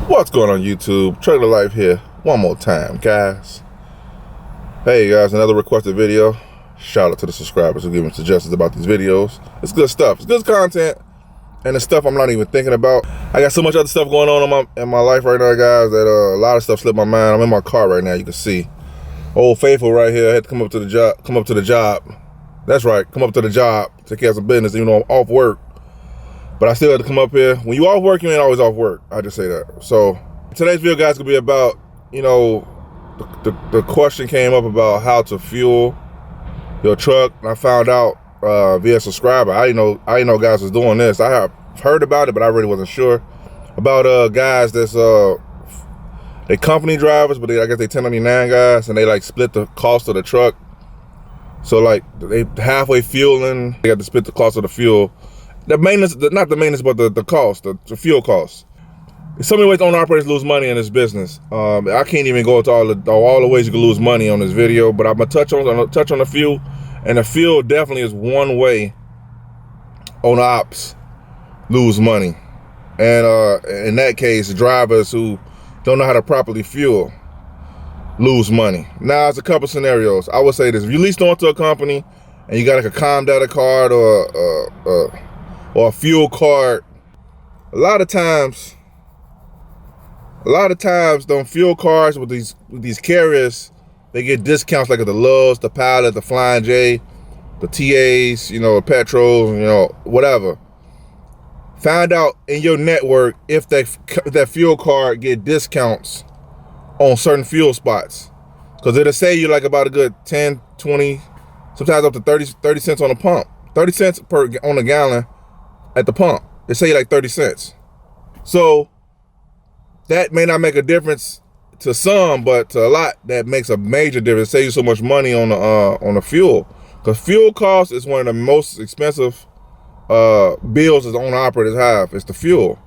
What's going on YouTube? Trailer Life here one more time, guys. Hey guys, another requested video. Shout out to the subscribers who give me suggestions about these videos. It's good stuff. It's good content, and it's stuff I'm not even thinking about. I got so much other stuff going on in my life right now, guys, that a lot of stuff slipped my mind. I'm in my car right now. You can see Old Faithful right here. I had to come up to the job. That's right, come up to the job, take care of some business, even though I'm off work. But I still had to come up here. When you off work, you ain't always off work. I just say that. So today's video, guys, gonna be about, the question came up about how to fuel your truck. And I found out via a subscriber. I didn't know guys was doing this. I have heard about it, but I really wasn't sure about guys that's they company drivers, but I guess they 1099 guys, and they like split the cost of the truck. So like they halfway fueling, they got to split the cost of the fuel. The maintenance, not the maintenance, but the cost, the fuel costs. In so many ways, owner operators lose money in this business. I can't even go into all the ways you can lose money on this video, but I'm gonna touch on a few, and the fuel definitely is one way owner ops lose money. And in that case, drivers who don't know how to properly fuel lose money. Now, it's a couple scenarios. I would say this: if you leased onto a company and you got like a ComData card or a fuel card, a lot of times, them fuel cards with these carriers, they get discounts like at the Loves, the Pilot, the Flying J, the TAs, Petrol, whatever. Find out in your network if that fuel card get discounts on certain fuel spots, because it'll save you like about a good 10, 20, sometimes up to 30 cents on the pump, 30 cents on a gallon at the pump. They say like 30 cents. So that may not make a difference to some, but to a lot, that makes a major difference. It saves you so much money on the fuel, because fuel cost is one of the most expensive bills as owner operators have. It's the fuel.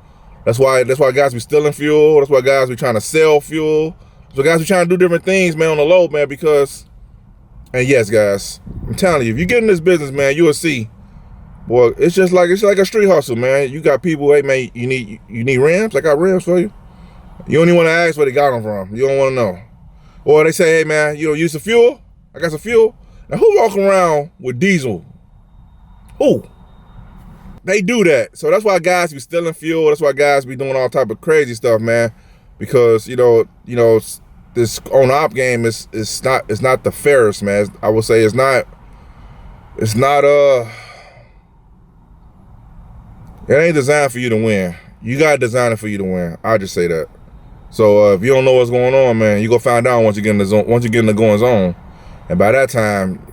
That's why guys be stealing fuel. That's why guys be trying to sell fuel. So guys be trying to do different things, man, on the low, man, because, and yes, guys, I'm telling you, if you get in this business, man, you will see. Boy, it's like a street hustle, man. You got people, hey man, you need rims? I got rims for you. You don't even want to ask where they got them from. You don't want to know. Or they say, hey man, you don't use some fuel? I got some fuel. Now who walking around with diesel? Who? They do that. So that's why guys be stealing fuel. That's why guys be doing all type of crazy stuff, man. Because this owner op game is not the fairest, man. I would say it's not it ain't designed for you to win. You gotta design it for you to win. I just say that. So if you don't know what's going on, man, you go find out once you get in the zone, once you get in the going zone. And by that time,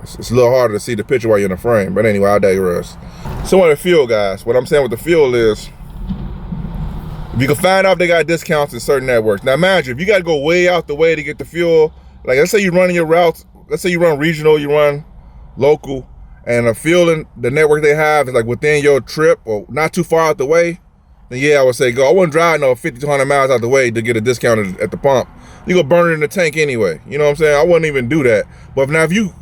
it's a little harder to see the picture while you're in the frame. But anyway, I digress. So on the fuel, guys, what I'm saying with the fuel is, if you can find out if they got discounts in certain networks. Now imagine, if you gotta go way out the way to get the fuel, like let's say you're running your routes, let's say you run regional, you run local, and the fuel in the network they have is like within your trip or not too far out the way, then yeah, I would say go. I wouldn't drive no 50 to 100 miles out the way to get a discount at the pump. You go burn it in the tank anyway. You know what I'm saying? I wouldn't even do that. But if you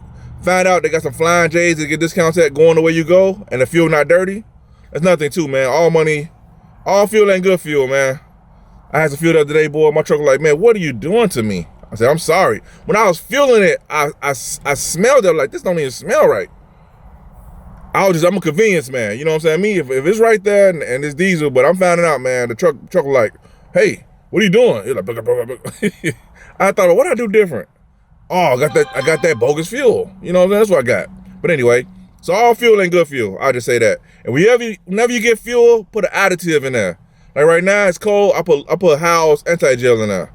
find out they got some Flying J's that get discounts at going the way you go, and the fuel not dirty, that's nothing too, man. All fuel ain't good fuel, man. I had some fuel the other day, boy. My truck was like, man, what are you doing to me? I said, I'm sorry. When I was fueling it, I smelled it. Like, this don't even smell right. I'm a convenience man, you know what I'm saying? If it's right there and it's diesel, but I'm finding out, man, the truck was like, hey, what are you doing? It's like, blah, blah, blah, blah. I thought, what did I do different? Oh, I got that bogus fuel. You know what I'm saying? That's what I got. But anyway, so all fuel ain't good fuel. I'll just say that. And whenever you get fuel, put an additive in there. Like right now, it's cold. I put Howell's anti-gel in there.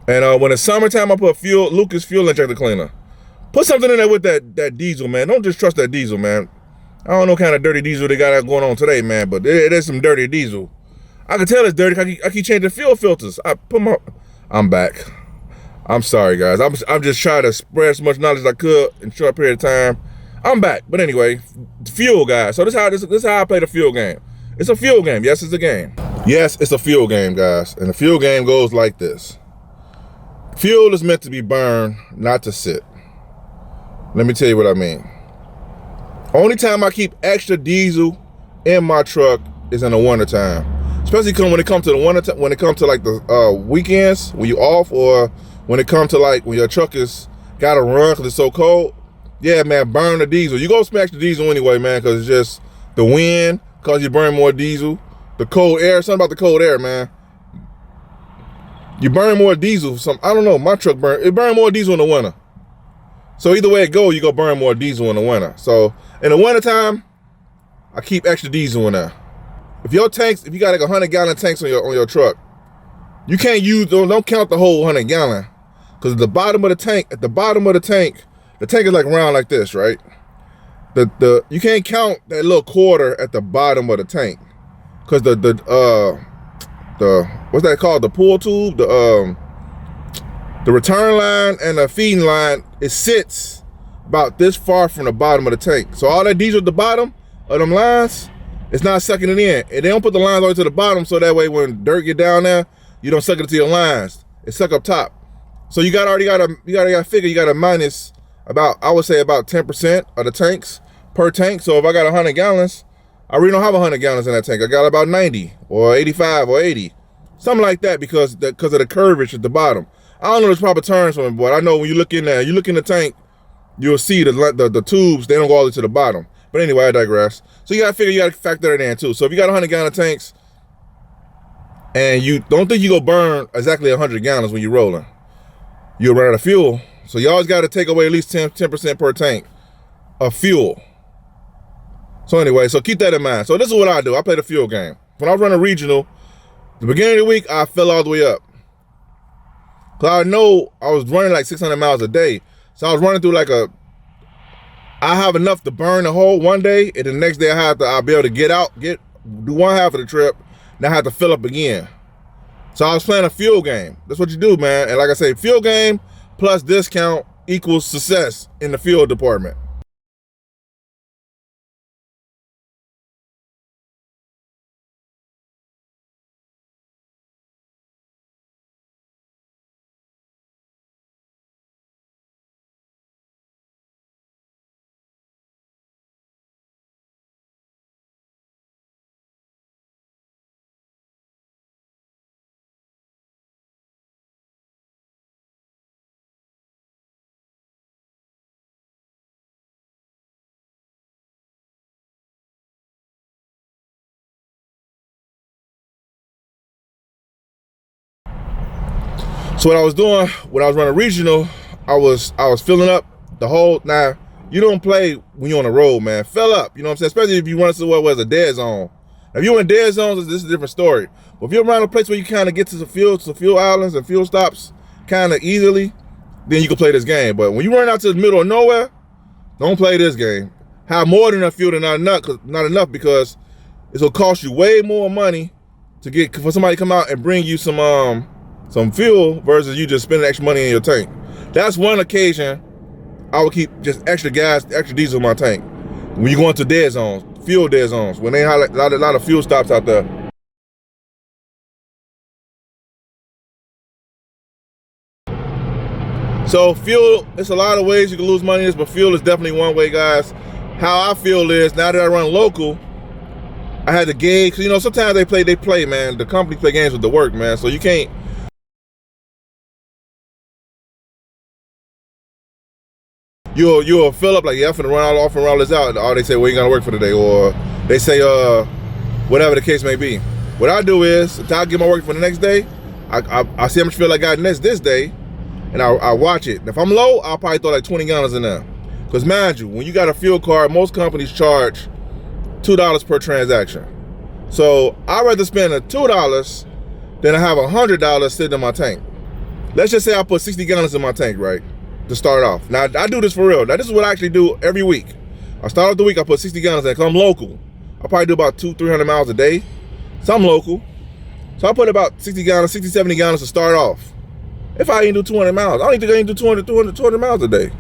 And when it's summertime, I put Lucas fuel injector cleaner. Put something in there with that diesel, man. Don't just trust that diesel, man. I don't know what kind of dirty diesel they got going on today, man, but it is some dirty diesel. I can tell it's dirty. I keep changing fuel filters. I'm back. I'm sorry, guys. I'm just trying to spread as much knowledge as I could in a short period of time. I'm back. But anyway, fuel, guys. So this is how I play the fuel game. It's a fuel game. Yes, it's a game. Yes, it's a fuel game, guys. And the fuel game goes like this. Fuel is meant to be burned, not to sit. Let me tell you what I mean. Only time I keep extra diesel in my truck is in the wintertime. Especially when it comes to the winter, when it comes to like the weekends when you off, or when it comes to like when your truck is gotta run because it's so cold. Yeah, man, burn the diesel. You go smash the diesel anyway, man, because it's just the wind cause you burn more diesel. The cold air, something about the cold air, man. You burn more diesel. I don't know. My truck burn more diesel in the winter. So either way it go, you go burn more diesel in the winter. So in the wintertime, I keep extra diesel in there. If your tanks, if you got like 100-gallon tanks on your truck, you can't don't count the whole 100-gallon, because the bottom of the tank, at the bottom of the tank is like round like this, right? You can't count that little quarter at the bottom of the tank, because the what's that called? The pull tube, the return line and the feeding line, it sits about this far from the bottom of the tank. So all that diesel at the bottom of them lines, it's not sucking it in. And they don't put the lines all the way to the bottom, so that way when dirt get down there, you don't suck it into your lines. It suck up top. So you gotta figure you got to minus about, I would say about 10% of the tanks per tank. So if I got 100 gallons, I really don't have 100 gallons in that tank. I got about 90 or 85 or 80, something like that, because of the curvage at the bottom. I don't know the proper terms for it, but I know when you look in there, you look in the tank, you'll see the tubes, they don't go all the way to the bottom. But anyway, I digress. So you gotta figure, you gotta factor that in too. So if you got 100-gallon tanks and you don't think you go burn exactly 100 gallons when you're rolling, you'll run out of fuel. So you always gotta take away at least 10% per tank of fuel. So anyway, so keep that in mind. So this is what I do. I play the fuel game. When I was running regional, the beginning of the week, I fell all the way up. Cause I know I was running like 600 miles a day. So I was running through I have enough to burn the whole one day, and the next day I'll be able to do one half of the trip, then I have to fill up again. So I was playing a fuel game. That's what you do, man. And like I say, fuel game plus discount equals success in the fuel department. So what I was doing when I was running regional, I was filling up the whole. Now you don't play when you're on the road, man. Fill up, you know what I'm saying? Especially if you run somewhere where there's a dead zone. Now, if you're in dead zones, this is a different story. But if you're around a place where you kind of get to some fuel islands and fuel stops kind of easily, then you can play this game. But when you run out to the middle of nowhere, don't play this game. Have more than enough fuel than not enough, because it's gonna cost you way more money for somebody to come out and bring you some fuel versus you just spending extra money in your tank. That's one occasion I would keep just extra gas, extra diesel in my tank. When you go into dead zones, fuel dead zones, when they have a lot of fuel stops out there. So fuel, it's a lot of ways you can lose money in this, but fuel is definitely one way, guys. How I feel is, now that I run local, I had to gauge, you know, sometimes they play, man. The company play games with the work, man. So you can't, you'll fill up like, yeah, I'm finna run off and roll this out. Or they say, well, you gotta work for the day. Or they say, whatever the case may be. What I do is, until I get my work for the next day, I see how much fuel I got this day, and I watch it. If I'm low, I'll probably throw like 20 gallons in there. Because mind you, when you got a fuel card, most companies charge $2 per transaction. So I'd rather spend $2 than I have $100 sitting in my tank. Let's just say I put 60 gallons in my tank, right? To start off. Now, I do this for real. Now, this is what I actually do every week. I start off the week, I put 60 gallons in, because I'm local. I probably do about 200-300 miles a day. So I'm local. So I put about 60 gallons, 60, 70 gallons to start off. If I ain't do 200 miles, I don't think I ain't do 200 miles a day.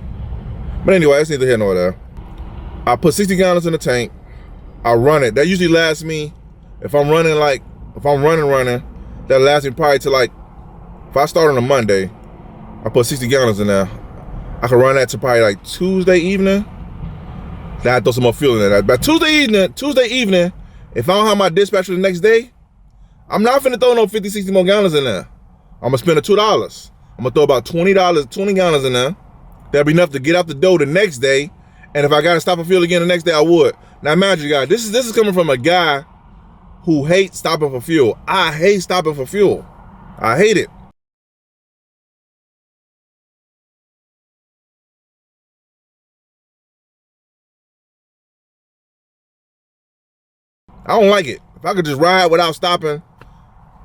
But anyway, that's neither here nor there. I put 60 gallons in the tank. I run it. That usually lasts me, if I'm running, that lasts me probably to like, if I start on a Monday, I put 60 gallons in there. I can run that to probably like Tuesday evening. Then I throw some more fuel in there. By Tuesday evening, if I don't have my dispatch for the next day, I'm not finna throw no 50, 60 more gallons in there. I'm gonna spend the $2. I'm gonna throw about $20, 20 gallons in there. That'll be enough to get out the door the next day. And if I gotta stop and fuel again the next day, I would. Now imagine, guys, this is coming from a guy who hates stopping for fuel. I hate stopping for fuel. I hate it. I don't like it. If I could just ride without stopping,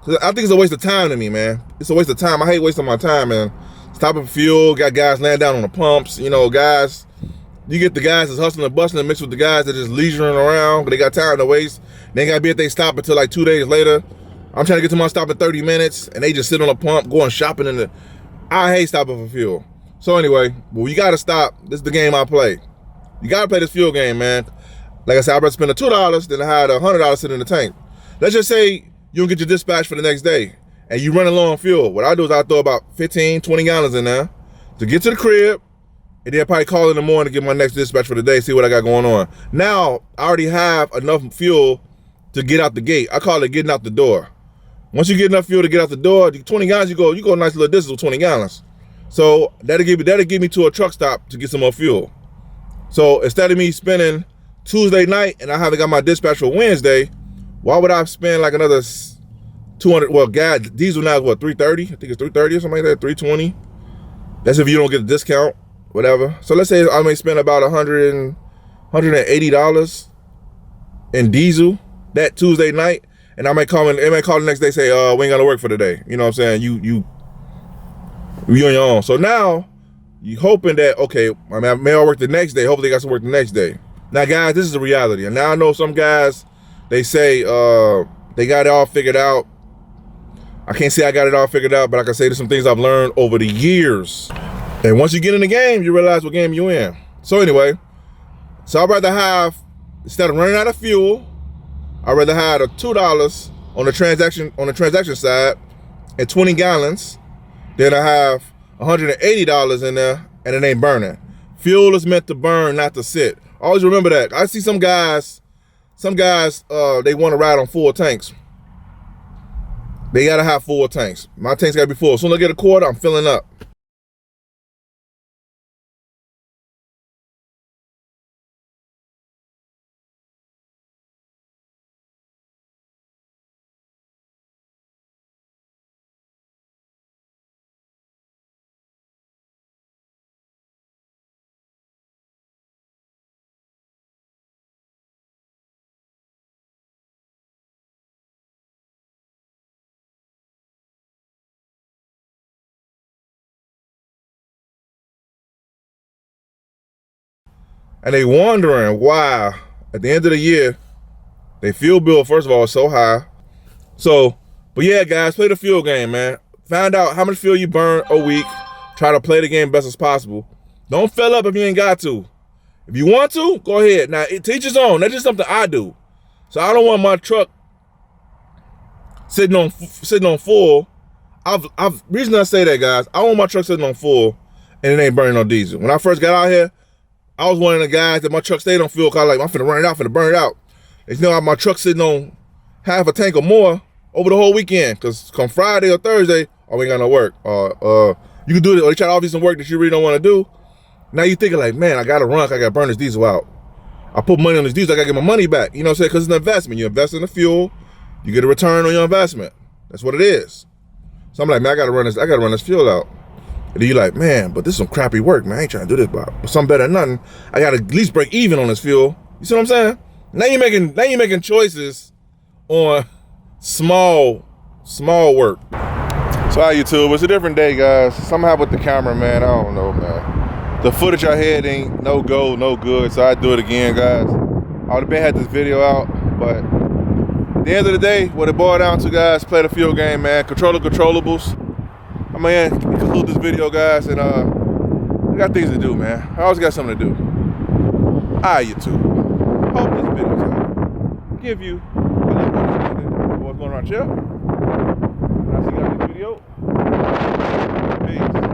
cause I think it's a waste of time to me, man. It's a waste of time. I hate wasting my time, man. Stopping for fuel, got guys laying down on the pumps, you know, guys. You get the guys that's hustling and bustling mixed with the guys that just leisuring around, but they got time to waste. They ain't gotta be at they stop until like 2 days later. I'm trying to get to my stop in 30 minutes, and they just sit on a pump, going shopping in the. I hate stopping for fuel. So anyway, well, you gotta stop. This is the game I play. You gotta play this fuel game, man. Like I said, I'd rather spend the $2 than I had $100 sitting in the tank. Let's just say you don't get your dispatch for the next day and you run low on fuel. What I do is I throw about 15, 20 gallons in there to get to the crib, and then probably call in the morning to get my next dispatch for the day, see what I got going on. Now, I already have enough fuel to get out the gate. I call it getting out the door. Once you get enough fuel to get out the door, 20 gallons, you go a nice little distance with 20 gallons. So that'll give me to a truck stop to get some more fuel. So instead of me spending Tuesday night and I haven't got my dispatch for Wednesday, why would I spend like another 200? Well, diesel now is what, 330? I think it's 330 or something like that, 320. That's if you don't get a discount, whatever. So let's say I may spend about $180 in diesel that Tuesday night, and I may call the next day, say, we ain't gonna work for today. You know what I'm saying? You on your own. So now you hoping that, okay, I may all work the next day. Hopefully they got some work the next day. Now, guys, this is the reality. And now I know some guys, they say they got it all figured out. I can't say I got it all figured out, but I can say there's some things I've learned over the years. And once you get in the game, you realize what game you're in. So anyway, I'd rather have, instead of running out of fuel, I'd rather have a $2 on the transaction side and 20 gallons than I have $180 in there and it ain't burning. Fuel is meant to burn, not to sit. Always remember that. I see some guys, they want to ride on full tanks. They gotta have full tanks. My tanks gotta be full. As soon as I get a quarter, I'm filling up. And they wondering why at the end of the year, their fuel bill, first of all, is so high. So, but yeah, guys, play the fuel game, man. Find out how much fuel you burn a week. Try to play the game best as possible. Don't fill up if you ain't got to. If you want to, go ahead. Now, teach his own. That's just something I do. So I don't want my truck sitting on full. Reason I say that, guys, I want my truck sitting on full and it ain't burning no diesel. When I first got out here, I was one of the guys that my truck stayed on fuel, cause like, I'm finna run it out, finna burn it out. You know, my truck sitting on half a tank or more over the whole weekend, cause come Friday or Thursday, we ain't got no work. You can do it, or you try to offer you some work that you really don't want to do. Now you thinking like, man, I gotta run, I gotta burn this diesel out. I put money on this diesel, I gotta get my money back. You know what I'm saying? Cause it's an investment. You invest in the fuel, you get a return on your investment. That's what it is. So I'm like, man, I gotta run this fuel out. And then you're like, man, but this is some crappy work, man. I ain't trying to do this, but something better than nothing. I gotta at least break even on this fuel. You see what I'm saying? Now you're making choices on small work. So hi YouTube, it's a different day, guys. Something happened with the camera, man. I don't know, man. The footage I had ain't no go, no good, so I do it again, guys. I would have been had this video out, but at the end of the day, what it boiled down to, guys, play the fuel game, man. Control the controllables. I'm gonna conclude this video, guys, and I got things to do, man. I always got something to do. Alright, YouTube. Hope this video's helpful. Give you a little understanding of what's going on here. I'll see you guys in the next video. Peace.